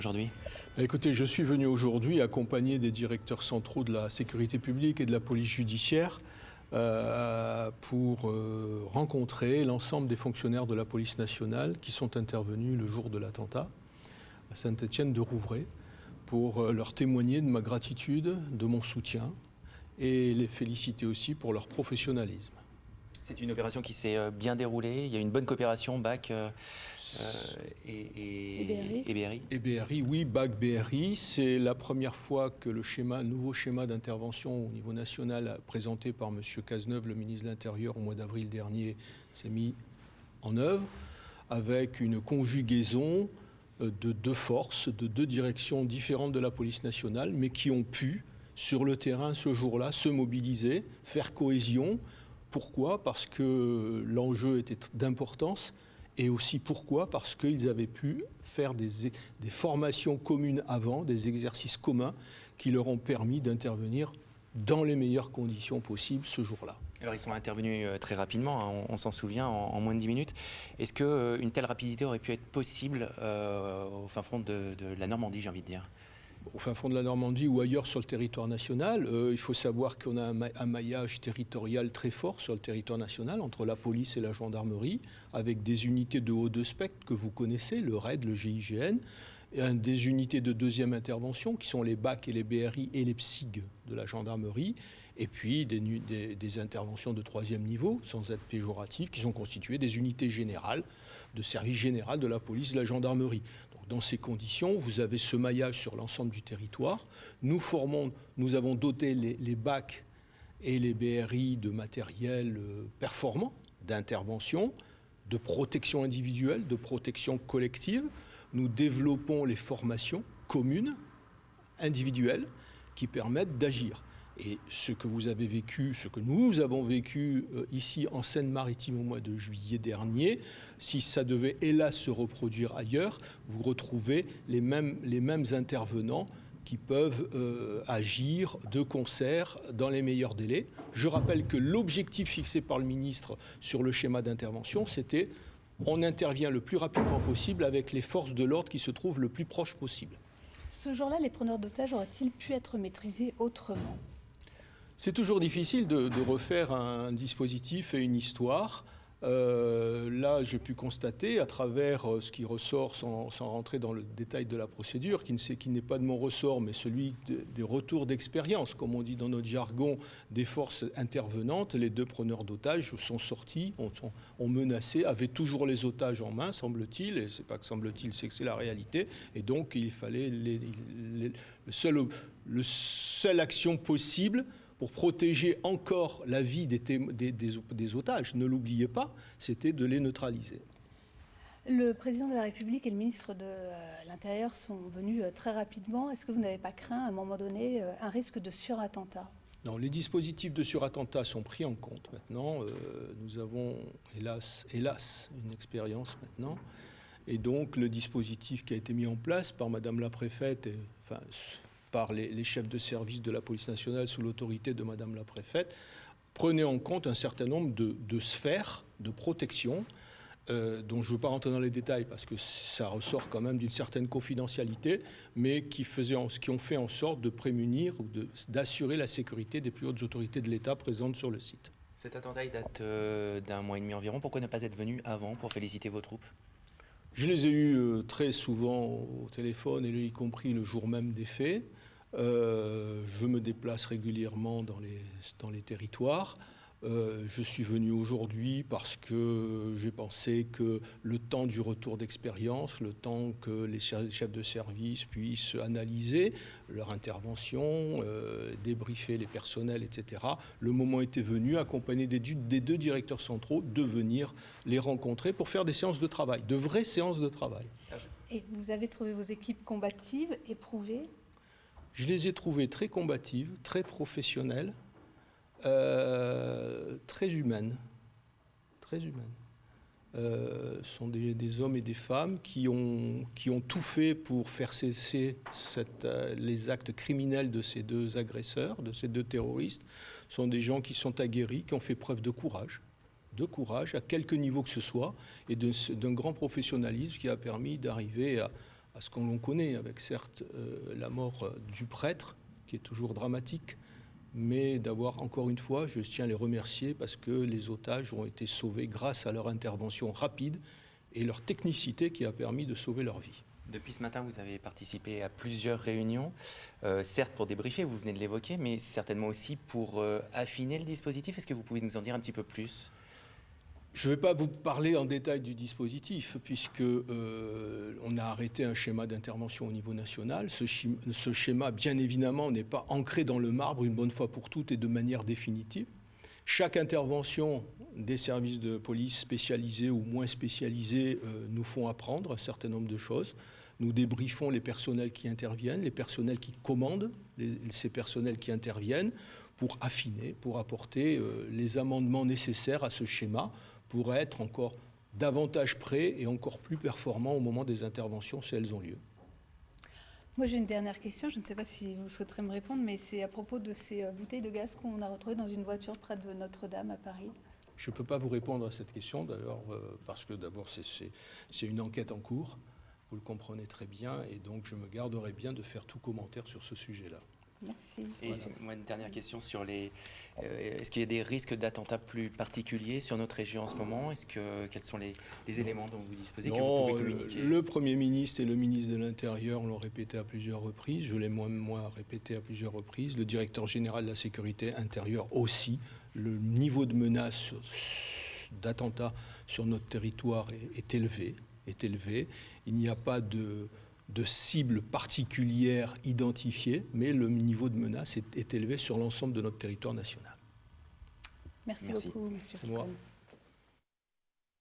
aujourd'hui? Écoutez, je suis venu aujourd'hui accompagné des directeurs centraux de la sécurité publique et de la police judiciaire pour rencontrer l'ensemble des fonctionnaires de la police nationale qui sont intervenus le jour de l'attentat à Saint-Étienne-de-Rouvray pour leur témoigner de ma gratitude, de mon soutien et les féliciter aussi pour leur professionnalisme. C'est une opération qui s'est bien déroulée, il y a une bonne coopération BAC et BRI. Et BRI, oui, BAC, BRI, c'est la première fois que le nouveau schéma d'intervention au niveau national présenté par M. Cazeneuve, le ministre de l'Intérieur, au mois d'avril dernier, s'est mis en œuvre avec une conjugaison de deux forces, de deux directions différentes de la police nationale, mais qui ont pu, sur le terrain ce jour-là, se mobiliser, faire cohésion. Pourquoi ? Parce que l'enjeu était d'importance. Et aussi pourquoi ? Parce qu'ils avaient pu faire des formations communes avant, des exercices communs qui leur ont permis d'intervenir dans les meilleures conditions possibles ce jour-là. Alors ils sont intervenus très rapidement, hein, on s'en souvient, en moins de 10 minutes. Est-ce qu'une telle rapidité aurait pu être possible au fin fond de la Normandie, j'ai envie de dire ? Au fin fond de la Normandie ou ailleurs sur le territoire national, il faut savoir qu'on a un maillage territorial très fort sur le territoire national entre la police et la gendarmerie, avec des unités de haut de spectre que vous connaissez, le RAID, le GIGN, et des unités de deuxième intervention qui sont les BAC et les BRI et les PSIG de la gendarmerie, et puis des interventions de troisième niveau, sans être péjoratif, qui sont constituées des unités générales, de service général de la police et de la gendarmerie. Dans ces conditions, vous avez ce maillage sur l'ensemble du territoire. Nous avons doté les BAC et les BRI de matériel performant, d'intervention, de protection individuelle, de protection collective. Nous développons les formations communes, individuelles, qui permettent d'agir. Et ce que vous avez vécu, ce que nous avons vécu ici en Seine-Maritime au mois de juillet dernier, si ça devait hélas se reproduire ailleurs, vous retrouvez les mêmes intervenants qui peuvent agir de concert dans les meilleurs délais. Je rappelle que l'objectif fixé par le ministre sur le schéma d'intervention, c'était on intervient le plus rapidement possible avec les forces de l'ordre qui se trouvent le plus proches possible. Ce jour-là, les preneurs d'otages auraient-ils pu être maîtrisés autrement ? C'est toujours difficile de refaire un dispositif et une histoire. Là, j'ai pu constater, à travers ce qui ressort, sans rentrer dans le détail de la procédure, qui n'est pas de mon ressort, mais celui des retours d'expérience, comme on dit dans notre jargon, des forces intervenantes. Les deux preneurs d'otages sont sortis, ont menacé, avaient toujours les otages en main, semble-t-il, et c'est pas que semble-t-il, c'est que c'est la réalité. Et donc, il fallait le seule action possible pour protéger encore la vie des otages, ne l'oubliez pas, c'était de les neutraliser. Le président de la République et le ministre de l'Intérieur sont venus très rapidement. Est-ce que vous n'avez pas craint, à un moment donné, un risque de surattentat ? Non, les dispositifs de surattentat sont pris en compte maintenant. Nous avons, hélas, une expérience maintenant. Et donc, le dispositif qui a été mis en place par Madame la Préfète, par les chefs de service de la police nationale sous l'autorité de Madame la Préfète, prenait en compte un certain nombre de sphères de protection, dont je ne veux pas rentrer dans les détails parce que ça ressort quand même d'une certaine confidentialité, mais qui ont fait en sorte de prémunir ou d'assurer la sécurité des plus hautes autorités de l'État présentes sur le site. Cet attentat il date d'un mois et demi environ. Pourquoi ne pas être venu avant pour féliciter vos troupes ? Je les ai eus très souvent au téléphone, et y compris le jour même des faits. Je me déplace régulièrement dans les territoires. Je suis venu aujourd'hui parce que j'ai pensé que le temps du retour d'expérience, le temps que les chefs de service puissent analyser leur intervention, débriefer les personnels, etc., le moment était venu, accompagné des deux directeurs centraux, de venir les rencontrer pour faire des séances de travail, de vraies séances de travail. Et vous avez trouvé vos équipes combatives, éprouvées ? Je les ai trouvées très combatives, très professionnelles, très humaines. Ce sont des hommes et des femmes qui ont tout fait pour faire cesser les actes criminels de ces deux agresseurs, de ces deux terroristes. Ce sont des gens qui sont aguerris, qui ont fait preuve de courage à quelque niveau que ce soit, et d'un grand professionnalisme qui a permis d'arriver à ce qu'on connaît, avec certes la mort du prêtre, qui est toujours dramatique, mais d'avoir, encore une fois, je tiens à les remercier parce que les otages ont été sauvés grâce à leur intervention rapide et leur technicité qui a permis de sauver leur vie. Depuis ce matin, vous avez participé à plusieurs réunions, certes pour débriefer, vous venez de l'évoquer, mais certainement aussi pour affiner le dispositif. Est-ce que vous pouvez nous en dire un petit peu plus ? Je ne vais pas vous parler en détail du dispositif, puisque on a arrêté un schéma d'intervention au niveau national. Ce schéma, bien évidemment, n'est pas ancré dans le marbre une bonne fois pour toutes et de manière définitive. Chaque intervention des services de police spécialisés ou moins spécialisés nous font apprendre un certain nombre de choses. Nous débriefons les personnels qui interviennent, les personnels qui commandent, ces personnels qui interviennent, pour affiner, pour apporter les amendements nécessaires à ce schéma, pour être encore davantage prêts et encore plus performants au moment des interventions si elles ont lieu. Moi, j'ai une dernière question. Je ne sais pas si vous souhaiterez me répondre, mais c'est à propos de ces bouteilles de gaz qu'on a retrouvées dans une voiture près de Notre-Dame à Paris. Je ne peux pas vous répondre à cette question, d'ailleurs, parce que d'abord, c'est une enquête en cours. Vous le comprenez très bien, et donc je me garderai bien de faire tout commentaire sur ce sujet-là. Merci. Et voilà. Moi, une dernière question sur les... est-ce qu'il y a des risques d'attentats plus particuliers sur notre région en ce moment ? Quels sont les éléments dont vous disposez, que vous pouvez communiquer ? Le Premier ministre et le ministre de l'Intérieur l'ont répété à plusieurs reprises. Je l'ai moi répété à plusieurs reprises. Le directeur général de la sécurité intérieure aussi. Le niveau de menace d'attentats sur notre territoire est élevé. Il n'y a pas de cible particulière identifiée, mais le niveau de menace est élevé sur l'ensemble de notre territoire national. Merci beaucoup, M. Foucault.